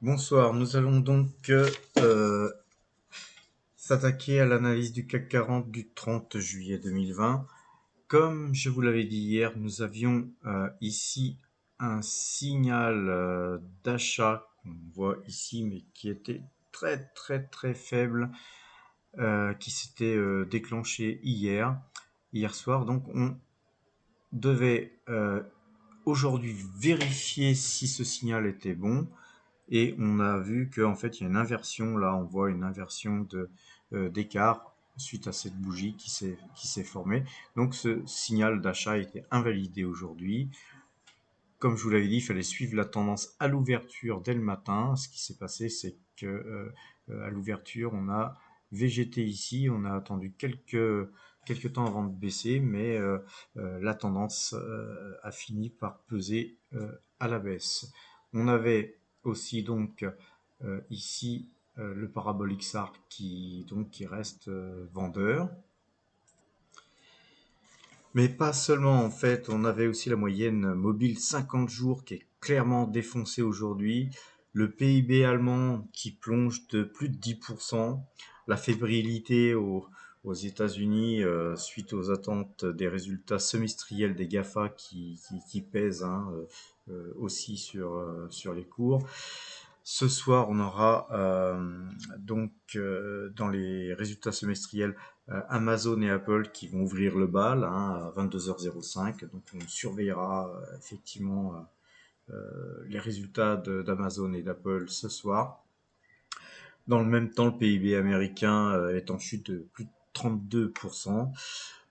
Bonsoir, nous allons donc s'attaquer à l'analyse du CAC 40 du 30 juillet 2020. Comme je vous l'avais dit hier, nous avions ici un signal d'achat qu'on voit ici, mais qui était très faible, qui s'était déclenché hier soir. Donc on devait aujourd'hui vérifier si ce signal était bon. Et on a vu qu'en fait, il y a une inversion. Là, on voit une inversion d'écart suite à cette bougie qui s'est formée. Donc, ce signal d'achat a été invalidé aujourd'hui. Comme je vous l'avais dit, il fallait suivre la tendance à l'ouverture dès le matin. Ce qui s'est passé, c'est que à l'ouverture, on a végété ici. On a attendu quelques temps avant de baisser, mais la tendance a fini par peser à la baisse. On avait aussi donc ici le parabole XR qui reste vendeur. Mais pas seulement, en fait, on avait aussi la moyenne mobile 50 jours qui est clairement défoncée aujourd'hui, le PIB allemand qui plonge de plus de 10%, la fébrilité aux États-Unis suite aux attentes des résultats semestriels des GAFA qui pèsent aussi sur les cours. Ce soir, on aura donc dans les résultats semestriels Amazon et Apple qui vont ouvrir le bal à 22h05. Donc on surveillera effectivement les résultats d'Amazon et d'Apple ce soir. Dans le même temps, le PIB américain est en chute de plus de 32%.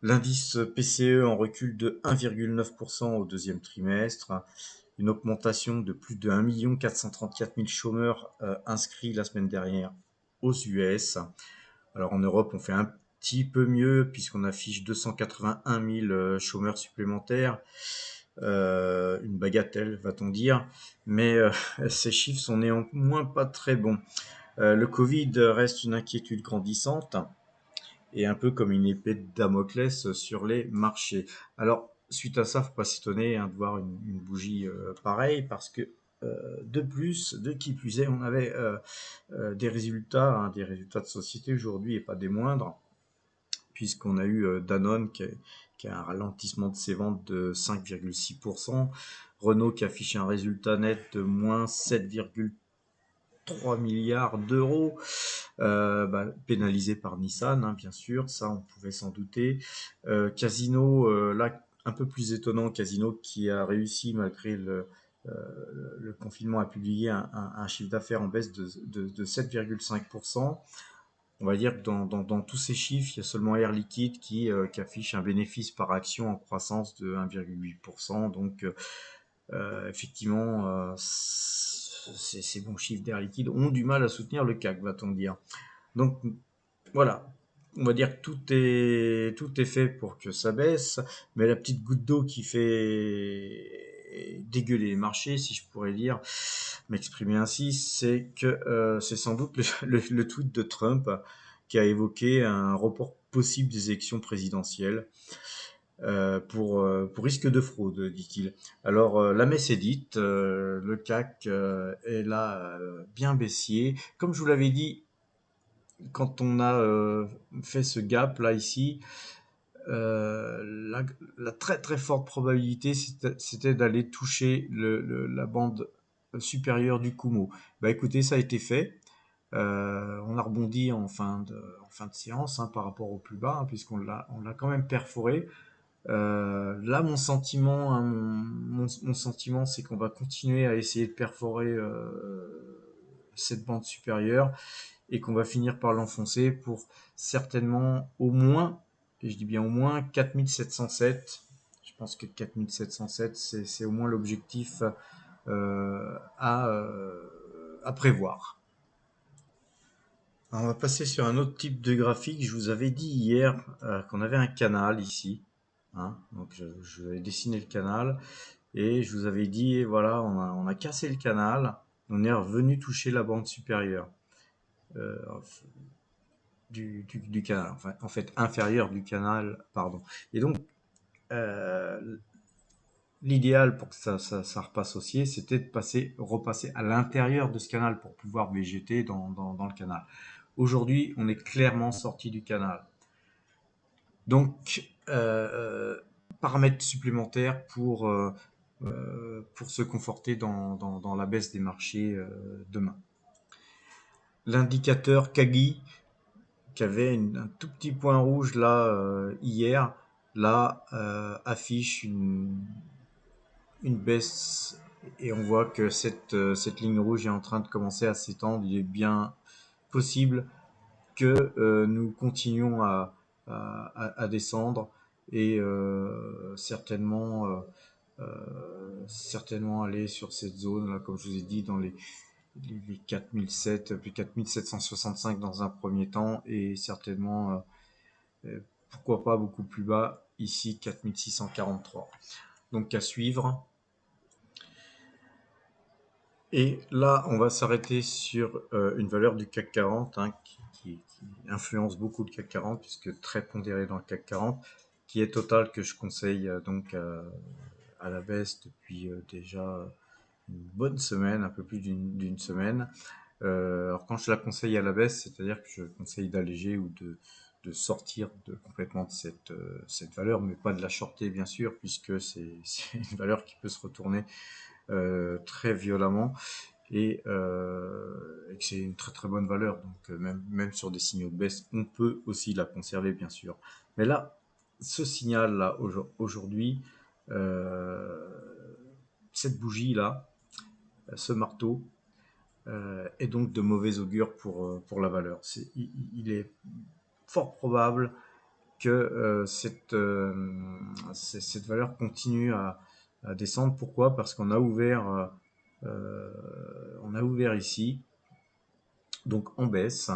L'indice PCE en recul de 1,9% au deuxième trimestre. Une augmentation de plus de 1 434 000 chômeurs inscrits la semaine dernière aux US. Alors en Europe, on fait un petit peu mieux puisqu'on affiche 281 000 chômeurs supplémentaires. Une bagatelle, va-t-on dire. Mais ces chiffres sont néanmoins pas très bons. Le Covid reste une inquiétude grandissante et un peu comme une épée de Damoclès sur les marchés. Alors, suite à ça, faut pas s'étonner de voir une bougie pareille parce que de qui plus est, on avait des résultats de société aujourd'hui et pas des moindres, puisqu'on a eu Danone qui a un ralentissement de ses ventes de 5,6%, Renault qui affiche un résultat net de moins 7,3 milliards d'euros, pénalisé par Nissan, bien sûr, ça on pouvait s'en douter. Casino, là un peu plus étonnant, Casino qui a réussi malgré le confinement à publier un chiffre d'affaires en baisse de 7,5%. On va dire que dans tous ces chiffres, il y a seulement Air Liquide qui affiche un bénéfice par action en croissance de 1,8%. Donc, effectivement, ces bons chiffres d'Air Liquide ont du mal à soutenir le CAC, va-t-on dire. Donc, voilà. On va dire que tout est fait pour que ça baisse, mais la petite goutte d'eau qui fait dégueuler les marchés, si je pourrais dire, m'exprimer ainsi, c'est que c'est sans doute le tweet de Trump qui a évoqué un report possible des élections présidentielles pour risque de fraude, dit-il. Alors, la messe est dite, le CAC est là bien baissier. Comme je vous l'avais dit, quand on a fait ce gap là ici, la très forte probabilité c'était d'aller toucher la bande supérieure du Kumo. Bah écoutez, ça a été fait. On a rebondi en fin de séance par rapport au plus bas, puisqu'on l'a quand même perforé. Là, mon sentiment, mon sentiment, c'est qu'on va continuer à essayer de perforer cette bande supérieure et qu'on va finir par l'enfoncer pour certainement au moins, et je dis bien au moins 4707. Je pense que 4707, c'est au moins l'objectif à prévoir. Alors, on va passer sur un autre type de graphique. Je vous avais dit hier qu'on avait un canal ici. Donc je vais dessiner le canal et je vous avais dit, voilà, on a cassé le canal. On est revenu toucher la bande supérieure. Euh, du canal, enfin, en fait inférieur du canal, pardon. Et donc, euh, l'idéal pour que ça repasse haussier, c'était de repasser à l'intérieur de ce canal pour pouvoir végéter dans le canal. Aujourd'hui, on est clairement sorti du canal. Donc, paramètres supplémentaires pour se conforter dans la baisse des marchés demain. L'indicateur Kagi, qui avait un tout petit point rouge là hier, là affiche une baisse et on voit que cette ligne rouge est en train de commencer à s'étendre. Il est bien possible que nous continuions à descendre et certainement aller sur cette zone là, comme je vous ai dit, dans les 4007, puis 4765 dans un premier temps et certainement pourquoi pas beaucoup plus bas, ici 4643. Donc à suivre. Et là, on va s'arrêter sur une valeur du CAC 40 hein, qui influence beaucoup le CAC 40 puisque très pondéré dans le CAC 40, qui est Total, que je conseille donc à la baisse depuis déjà une bonne semaine, un peu plus d'une semaine. Alors quand je la conseille à la baisse, c'est-à-dire que je conseille d'alléger ou de sortir complètement de cette valeur, mais pas de la shorter bien sûr, puisque c'est une valeur qui peut se retourner très violemment et que c'est une très très bonne valeur. Donc même sur des signaux de baisse, on peut aussi la conserver bien sûr. Mais là, ce signal là aujourd'hui, cette bougie là, ce marteau, est donc de mauvais augure pour la valeur. Il est fort probable que cette valeur continue à descendre. Pourquoi? Parce qu'on a ouvert ici, donc en baisse,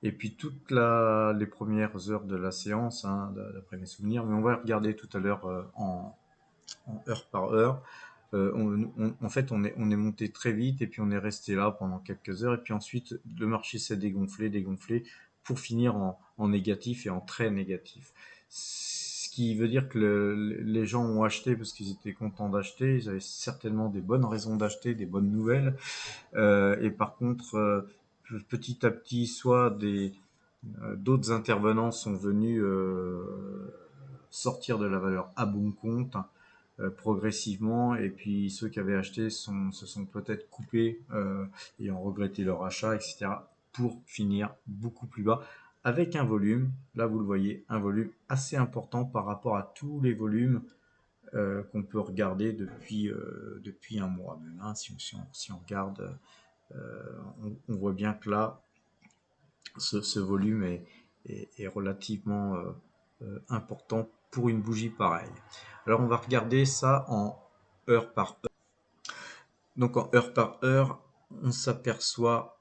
et puis toutes les premières heures de la séance, hein, d'après mes souvenirs, mais on va regarder tout à l'heure en heure par heure. En fait, on est monté très vite et puis on est resté là pendant quelques heures et puis ensuite le marché s'est dégonflé pour finir en négatif et en très négatif. Ce qui veut dire que les gens ont acheté parce qu'ils étaient contents d'acheter, ils avaient certainement des bonnes raisons d'acheter, des bonnes nouvelles. Et par contre, petit à petit, soit d'autres intervenants sont venus sortir de la valeur à bon compte progressivement, et puis ceux qui avaient acheté se sont peut-être coupés et ont regretté leur achat, etc., pour finir beaucoup plus bas avec un volume, là vous le voyez, un volume assez important par rapport à tous les volumes qu'on peut regarder depuis un mois même. Hein. Si on regarde, on voit bien que là, ce volume est relativement important pour une bougie pareille. Alors on va regarder ça en heure par heure. Donc en heure par heure, on s'aperçoit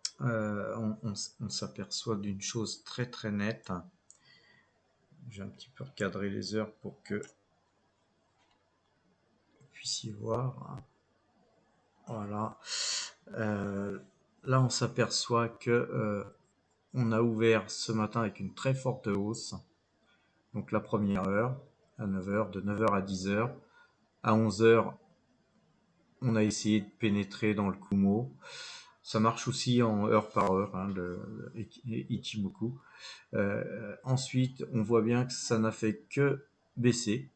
d'une chose très très nette. J'ai un petit peu recadré les heures pour que vous puissiez voir. Voilà. Là, on s'aperçoit que on a ouvert ce matin avec une très forte hausse. Donc la première heure, à 9h, de 9h à 10h. À 11h, on a essayé de pénétrer dans le Kumo. Ça marche aussi en heure par heure, hein, le Ichimoku. Ensuite, on voit bien que ça n'a fait que baisser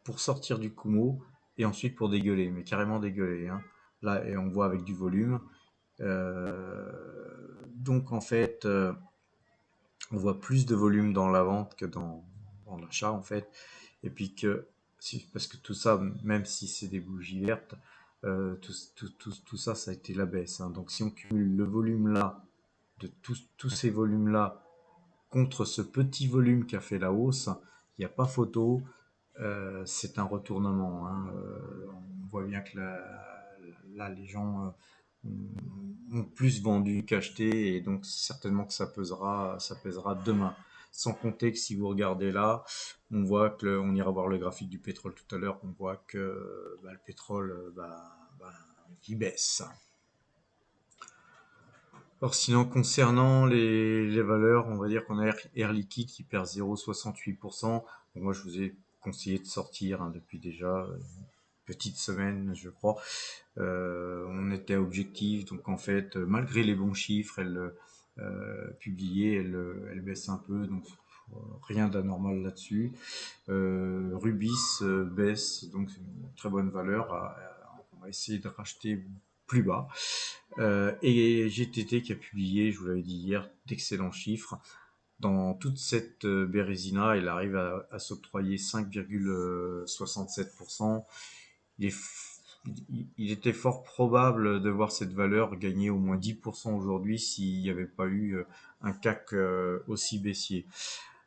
pour sortir du Kumo et ensuite pour dégueuler, mais carrément dégueuler. Hein. Là, et on voit avec du volume. Donc en fait, on voit plus de volume dans la vente que dans l'achat en fait. Et puis parce que tout ça, même si c'est des bougies vertes, tout ça, ça a été la baisse. Hein. Donc si on cumule le volume là, de tous ces volumes là, contre ce petit volume qui a fait la hausse, il n'y a pas photo. C'est un retournement. Hein. On voit bien que là les gens ont plus vendu qu'acheté et donc certainement que ça pèsera demain. Sans compter que si vous regardez là, on voit que on ira voir le graphique du pétrole tout à l'heure, on voit que le pétrole il baisse. Alors sinon concernant les valeurs, on va dire qu'on a Air Liquide qui perd 0,68%. Moi je vous ai conseillé de sortir depuis déjà une petite semaine, je crois. On était à objectif, donc en fait, malgré les bons chiffres, elle publiée, elle baisse un peu, donc rien d'anormal là-dessus. Rubis baisse, donc c'est une très bonne valeur. On va essayer de racheter plus bas. Et GTT qui a publié, je vous l'avais dit hier, d'excellents chiffres. Dans toute cette bérésina, il arrive à s'octroyer 5,67%. Il est il était fort probable de voir cette valeur gagner au moins 10% aujourd'hui s'il n'y avait pas eu un CAC aussi baissier.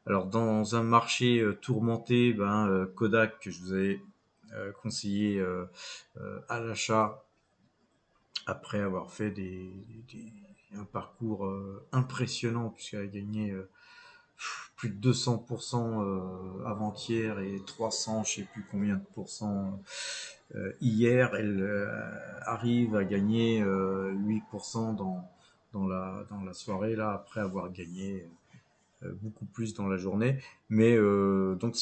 Alors dans un marché tourmenté, Kodak, que je vous avais conseillé à l'achat après avoir fait un parcours impressionnant puisqu'elle a gagné plus de 200% avant-hier et 300, je sais plus combien de pourcents hier. Elle arrive à gagner 8% dans la soirée là après avoir gagné beaucoup plus dans la journée. Mais donc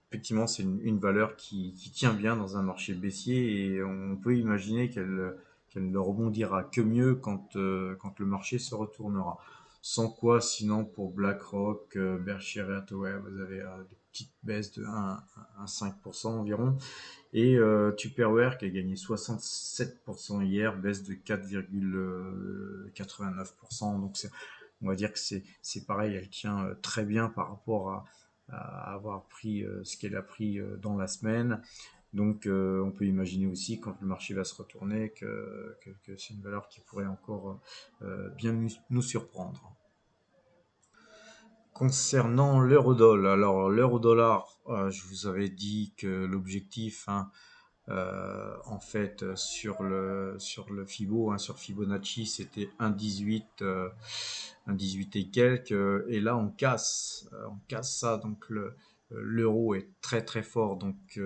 effectivement, c'est une valeur qui tient bien dans un marché baissier et on peut imaginer qu'elle ne rebondira que mieux quand le marché se retournera. Sans quoi, sinon pour BlackRock, Berkshire Hathaway, vous avez des petites baisses de 1,5% environ. Et Tupperware qui a gagné 67% hier, baisse de 4,89%. Donc on va dire que c'est pareil, elle tient très bien par rapport à avoir pris ce qu'elle a pris dans la semaine. Donc on peut imaginer aussi quand le marché va se retourner que c'est une valeur qui pourrait encore bien nous surprendre. Concernant l'euro-dollar, alors l'euro-dollar, je vous avais dit que l'objectif, hein, en fait, sur le Fibo, hein, sur Fibonacci, c'était 1,18, 1,18 et quelques, et là on casse ça, donc l'euro est très très fort, donc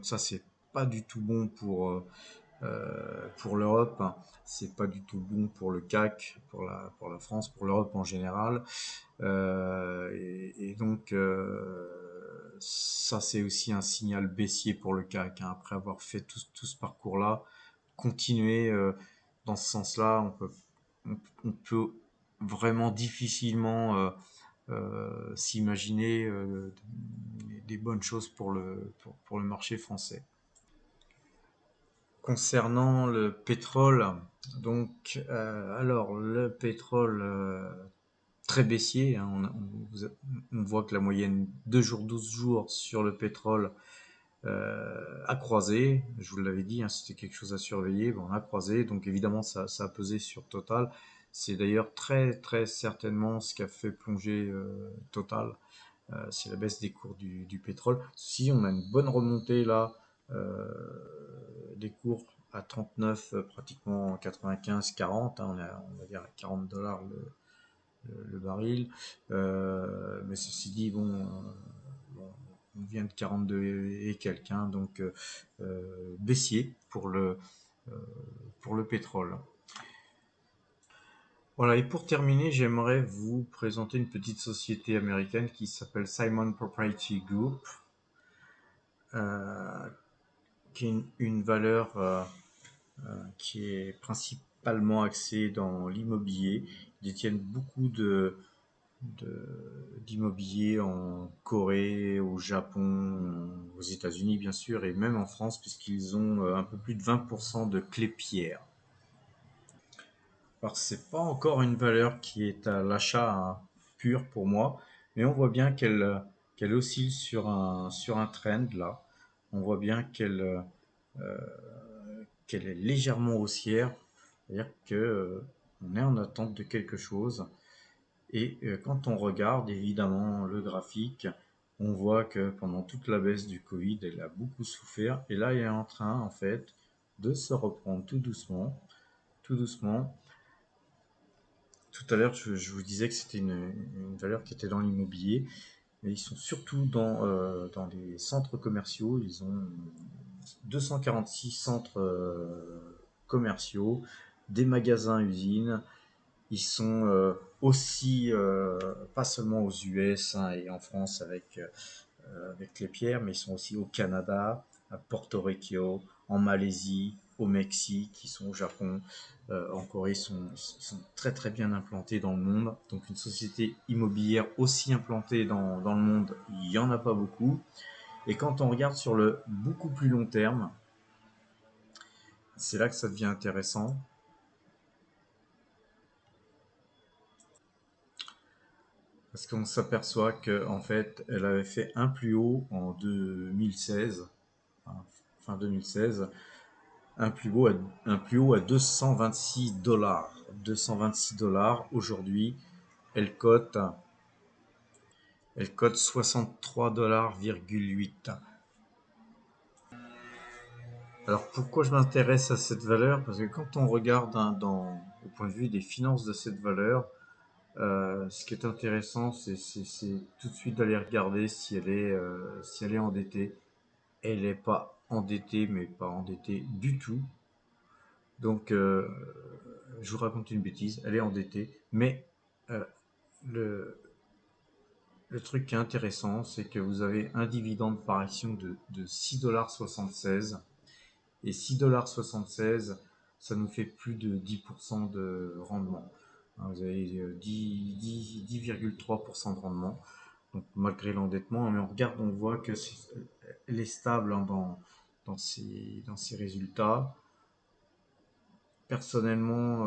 ça c'est pas du tout bon pour l'Europe, hein. C'est pas du tout bon pour le CAC, pour la France, pour l'Europe en général. Et donc, ça, c'est aussi un signal baissier pour le CAC, hein. Après avoir fait tout ce parcours-là, continuer dans ce sens-là, on peut vraiment difficilement s'imaginer des bonnes choses pour le marché français. Concernant le pétrole, donc, alors le pétrole très baissier, hein, on voit que la moyenne 2 jours, 12 jours sur le pétrole a croisé. Je vous l'avais dit, hein, c'était quelque chose à surveiller. Bon, on a croisé, donc évidemment ça a pesé sur Total. C'est d'ailleurs très très certainement ce qui a fait plonger Total. C'est la baisse des cours du pétrole. Si on a une bonne remontée là, euh, des cours à 39, pratiquement 95, 40, hein, on va dire à 40 dollars le baril. Mais ceci dit, bon, on vient de 42 et quelques, hein, donc baissier euh, pour le pétrole. Voilà, et pour terminer, j'aimerais vous présenter une petite société américaine qui s'appelle Simon Propriety Group, euh, qui est une valeur qui est principalement axée dans l'immobilier. Ils détiennent beaucoup d'immobilier en Corée, au Japon, aux États-Unis bien sûr, et même en France, puisqu'ils ont un peu plus de 20% de clés pierres. Alors c'est pas encore une valeur qui est à l'achat, hein, pur pour moi, mais on voit bien qu'elle oscille sur un trend là. On voit bien qu'elle est légèrement haussière, c'est-à-dire que on est en attente de quelque chose. Et quand on regarde évidemment le graphique, on voit que pendant toute la baisse du Covid, elle a beaucoup souffert. Et là, elle est en train, en fait, de se reprendre tout doucement, tout doucement. Tout à l'heure, je vous disais que c'était une valeur qui était dans l'immobilier, mais ils sont surtout dans les centres commerciaux. Ils ont 246 centres commerciaux, des magasins usines. Ils sont aussi, pas seulement aux US, hein, et en France avec avec les pierres, mais ils sont aussi au Canada, à Porto Rico, en Malaisie, au Mexique, ils sont au Japon, en Corée, ils sont très très bien implantés dans le monde. Donc une société immobilière aussi implantée dans le monde, il n'y en a pas beaucoup. Et quand on regarde sur le beaucoup plus long terme, c'est là que ça devient intéressant. Parce qu'on s'aperçoit qu'en fait, elle avait fait un plus haut en 2016, hein, fin 2016, un plus haut à 226 dollars. 226 dollars aujourd'hui, elle cote, elle cote 63 dollars,8. Alors pourquoi je m'intéresse à cette valeur? Parce que quand on regarde au point de vue des finances de cette valeur, ce qui est intéressant, c'est tout de suite d'aller regarder si elle est endettée. Elle n'est pas endettée, mais pas endettée du tout. Donc, je vous raconte une bêtise, elle est endettée, mais euh, le, le truc qui est intéressant, c'est que vous avez un dividende par action de 6,76 $. Et 6,76 $, ça nous fait plus de 10% de rendement. Vous avez 10,3% de rendement. Donc, malgré l'endettement, mais on regarde, on voit que elle est stable, hein, dans ses résultats. Personnellement,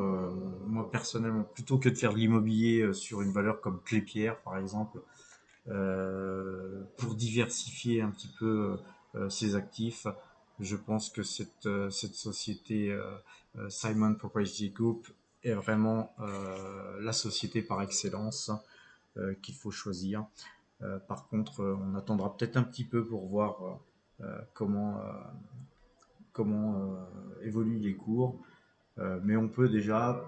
moi personnellement, plutôt que de faire de l'immobilier sur une valeur comme Clépierre, par exemple, pour diversifier un petit peu ses actifs, je pense que cette société Simon Proprietary Group est vraiment la société par excellence qu'il faut choisir. Par contre, on attendra peut-être un petit peu pour voir comment évoluent les cours. Mais on peut déjà,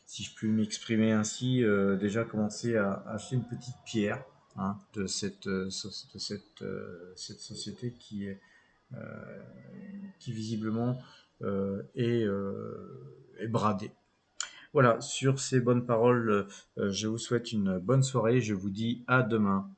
si je puis m'exprimer ainsi, déjà commencer à acheter une petite pierre, hein, de cette société qui visiblement est bradée. Voilà, sur ces bonnes paroles, je vous souhaite une bonne soirée. Je vous dis à demain.